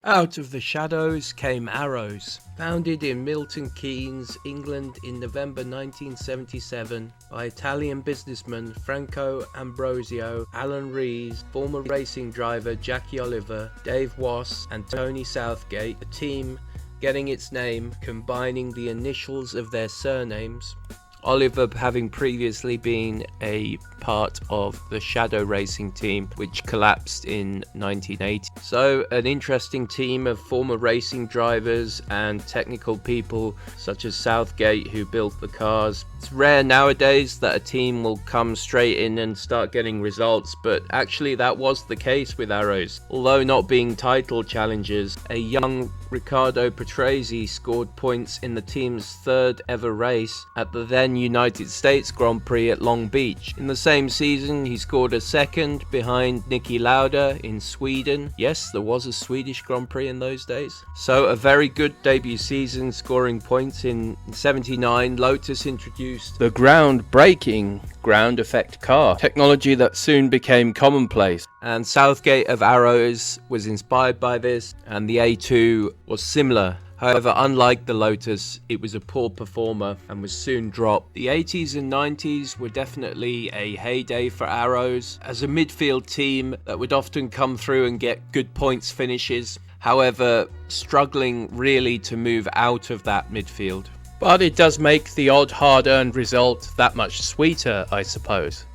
Out of the shadows came Arrows. Founded in Milton Keynes, England in November 1977 by Italian businessmen Franco Ambrosio, Alan Rees, former racing driver Jackie Oliver, Dave Wass and Tony Southgate, the team getting its name combining the initials of their surnames, Oliver having previously been a part of the Shadow Racing team which collapsed in 1980. So an interesting team of former racing drivers and technical people such as Southgate who built the cars. It's rare nowadays that a team will come straight in and start getting results, but actually that was the case with Arrows. Although not being title challengers, a young Riccardo Patrese scored points in the team's third ever race at the then United States Grand Prix at Long Beach. In the same season, he scored a second behind Niki Lauda in Sweden. Yes, there was a Swedish Grand Prix in those days. So a very good debut season, scoring points. In 79, Lotus introduced the groundbreaking ground effect car, technology that soon became commonplace. And Southgate of Arrows was inspired by this, and the A2 was similar. However, unlike the Lotus, it was a poor performer and was soon dropped. The 80s and 90s were definitely a heyday for Arrows as a midfield team that would often come through and get good points finishes, however, struggling really to move out of that midfield. But it does make the odd hard-earned result that much sweeter, I suppose.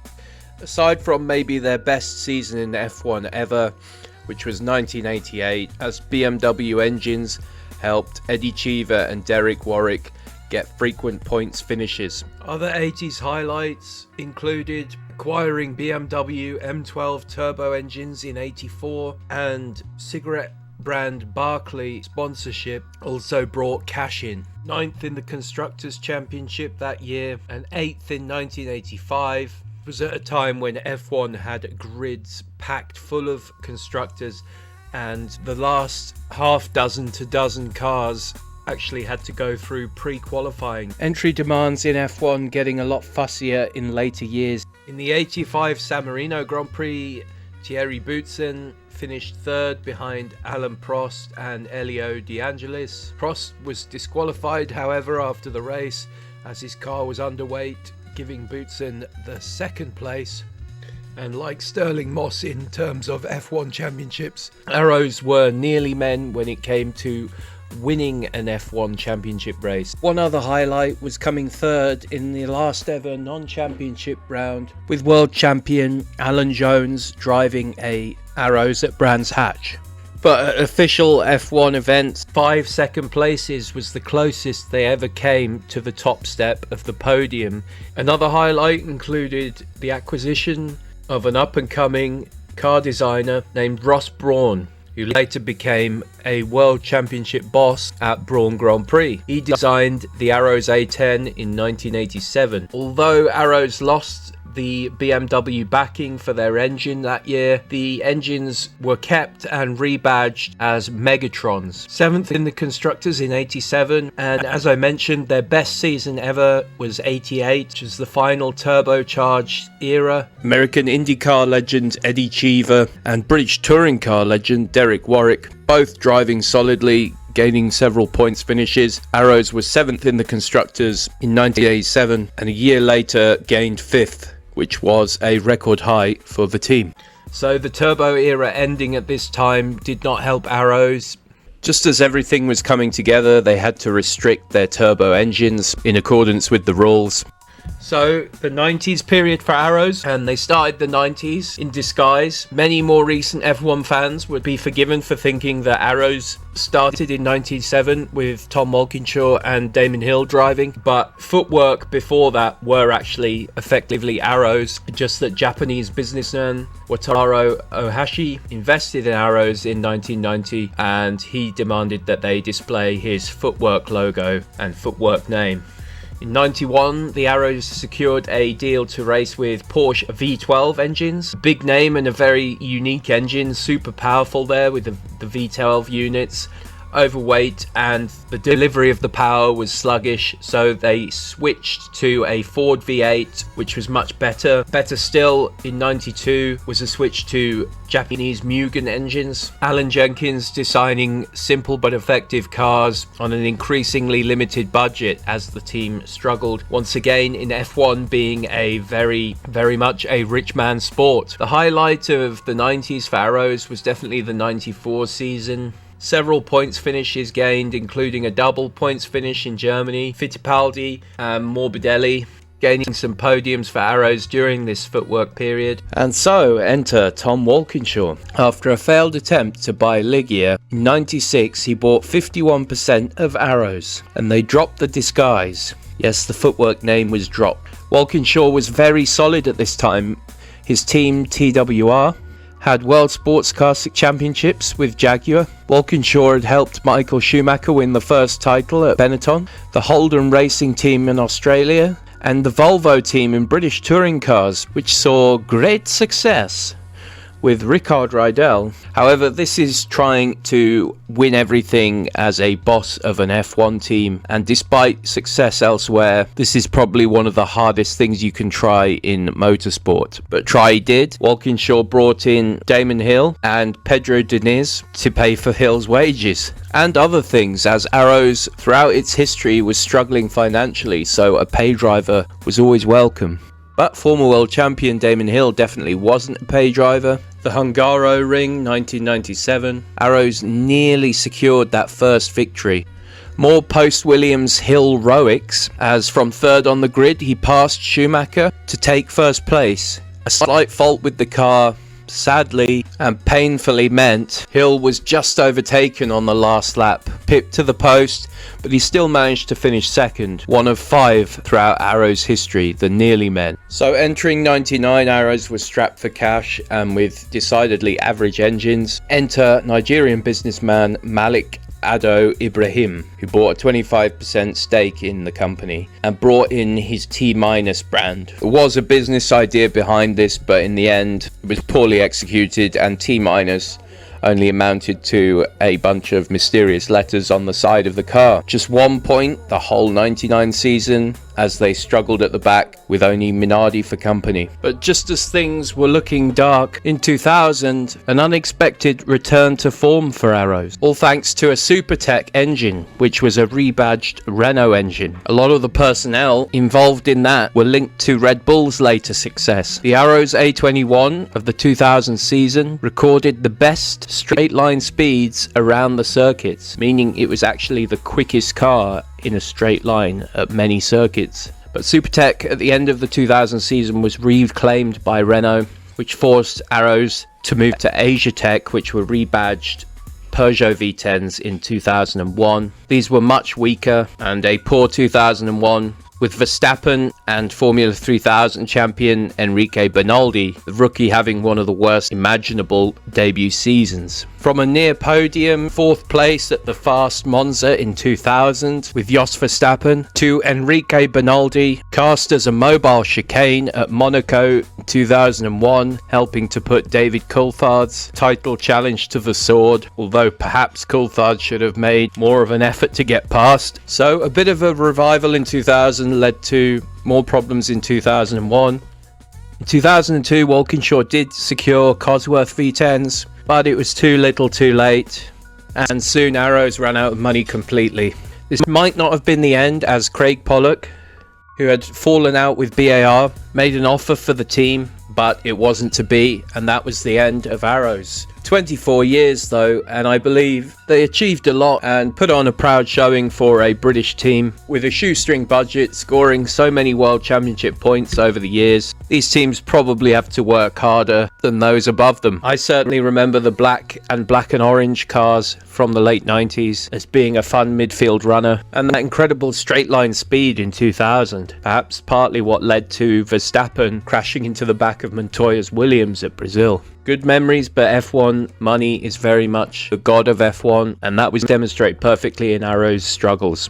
Aside from maybe their best season in F1 ever, which was 1988, as BMW engines helped Eddie Cheever and Derek Warwick get frequent points finishes. Other 80s highlights included acquiring BMW M12 turbo engines in 84, and cigarette brand Barclay sponsorship also brought cash in. 9th in the Constructors' Championship that year and 8th in 1985. It was at a time when F1 had grids packed full of constructors, and the last half dozen to dozen cars actually had to go through pre-qualifying. Entry demands in F1 getting a lot fussier in later years. In the 85 San Marino Grand Prix, Thierry Boutsen finished third behind Alain Prost and Elio De Angelis. Prost was disqualified, however, after the race as his car was underweight, giving Boutsen the second place. And like Sterling Moss in terms of F1 championships, Arrows were nearly men when it came to winning an F1 championship race. One other highlight was coming third in the last ever non-championship round, with world champion Alan Jones driving a Arrows at Brands Hatch. But at official F1 events, 5 second places was the closest they ever came to the top step of the podium. Another highlight included the acquisition of an up-and-coming car designer named Ross Brawn, who later became a World Championship boss at Brawn Grand Prix. He designed the Arrows A10 in 1987. Although Arrows lost the BMW backing for their engine that year, the engines were kept and rebadged as Megatrons. 7th in the Constructors in 87, and as I mentioned, their best season ever was 88, which was the final turbocharged era. American IndyCar legend Eddie Cheever and British touring car legend Derek Warwick both driving solidly, gaining several points finishes. Arrows was 7th in the Constructors in 1987 and a year later gained 5th, which was a record high for the team. So the turbo era ending at this time did not help Arrows. Just as everything was coming together, they had to restrict their turbo engines in accordance with the rules. So the 90s period for Arrows, and they started the 90s in disguise. Many more recent F1 fans would be forgiven for thinking that Arrows started in 97 with Tom Walkinshaw and Damon Hill driving, but footwork before that were actually effectively Arrows, just that Japanese businessman Wataru Ohashi invested in Arrows in 1990, and he demanded that they display his footwork logo and footwork name. In 91, the Arrows secured a deal to race with Porsche V12 engines. Big name and a very unique engine, super powerful there with the V12 units. overweight and the delivery of the power was sluggish, so they switched to a Ford V8, which was much better. Better still, in 92 was a switch to Japanese Mugen engines. Alan Jenkins designing simple but effective cars on an increasingly limited budget as the team struggled once again in F1 being a very much a rich man's sport. The highlight of the 90s for Arrows was definitely the 94 season. Several points finishes gained, including a double points finish in Germany. Fittipaldi and Morbidelli gaining some podiums for Arrows during this footwork period. And so enter Tom Walkinshaw. After a failed attempt to buy Ligier, in 96 he bought 51% of Arrows, and they dropped the disguise. Yes, the footwork name was dropped. Walkinshaw was very solid at this time. His team, TWR, had World Sports Car Championships with Jaguar. Walkinshaw had helped Michael Schumacher win the first title at Benetton, the Holden Racing team in Australia, and the Volvo team in British touring cars, which saw great success with Rickard Rydell. However, this is trying to win everything as a boss of an F1 team, and despite success elsewhere, this is probably one of the hardest things you can try in motorsport. But try he did. Walkinshaw brought in Damon Hill and Pedro Diniz to pay for Hill's wages and other things, as Arrows throughout its history was struggling financially, so a pay driver was always welcome. But former world champion Damon Hill definitely wasn't a pay driver. The Hungaroring 1997, Arrows nearly secured that first victory. More post-Williams Hill heroics, as from third on the grid he passed Schumacher to take first place. A slight fault with the car sadly and painfully meant Hill was just overtaken on the last lap, pipped to the post, but he still managed to finish second, one of 5 throughout Arrows history, the nearly men. So entering 99, Arrows was strapped for cash and with decidedly average engines. Enter Nigerian businessman Malik Ado Ibrahim, who bought a 25% stake in the company and brought in his T- brand. There was a business idea behind this, but in the end it was poorly executed, and T- only amounted to a bunch of mysterious letters on the side of the car. Just 1 point the whole 99 season, as they struggled at the back with only Minardi for company. But just as things were looking dark in 2000, an unexpected return to form for Arrows, all thanks to a Supertech engine, which was a rebadged Renault engine. A lot of the personnel involved in that were linked to Red Bull's later success. The Arrows A21 of the 2000 season recorded the best straight line speeds around the circuits, meaning it was actually the quickest car in a straight line at many circuits. But Supertech at the end of the 2000 season was reclaimed by Renault, which forced Arrows to move to Asiatech, which were rebadged Peugeot V10s in 2001. These were much weaker, and a poor 2001 with Verstappen and Formula 3000 champion Enrique Bernaldi, the rookie having one of the worst imaginable debut seasons. From a near podium, 4th place at the Fast Monza in 2000 with Jos Verstappen, to Enrique Bernaldi, cast as a mobile chicane at Monaco in 2001, helping to put David Coulthard's title challenge to the sword, although perhaps Coulthard should have made more of an effort to get past. So a bit of a revival in 2000 led to more problems in 2001. In 2002, Walkinshaw did secure Cosworth V10s, but it was too little too late, and soon Arrows ran out of money completely. This might not have been the end, as Craig Pollock, who had fallen out with BAR, made an offer for the team, but it wasn't to be, and that was the end of Arrows. 24 years though, and I believe they achieved a lot and put on a proud showing for a British team with a shoestring budget, scoring so many World Championship points over the years. These teams probably have to work harder than those above them. I certainly remember the black and orange cars from the late 90s as being a fun midfield runner, and that incredible straight line speed in 2000, perhaps partly what led to Verstappen crashing into the back of Montoya's Williams at Brazil. Good memories, but F1 money is very much the god of F1, and that was demonstrated perfectly in Arrow's struggles.